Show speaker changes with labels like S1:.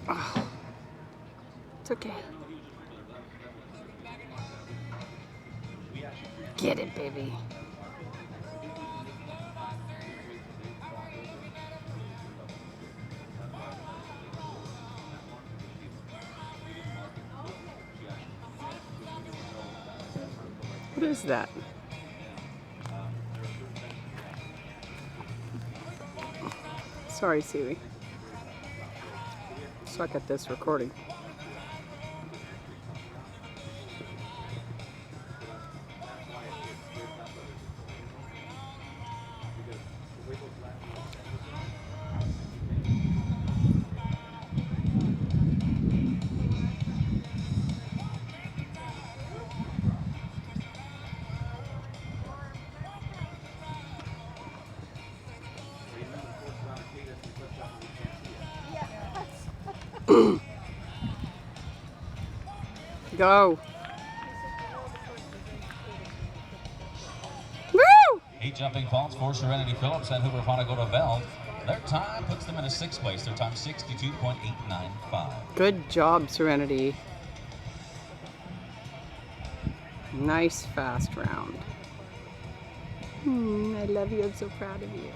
S1: Oh, it's okay. Get it, baby. What is that? Sorry, Seeley. Suck at this recording. Go. Woo!
S2: 8 jumping faults for Serenity Phillips and Hoover Fonagoda Veld. Their time puts them into 6th place. Their time 62.895.
S1: Good job, Serenity. Nice fast round. I love you. I'm so proud of you.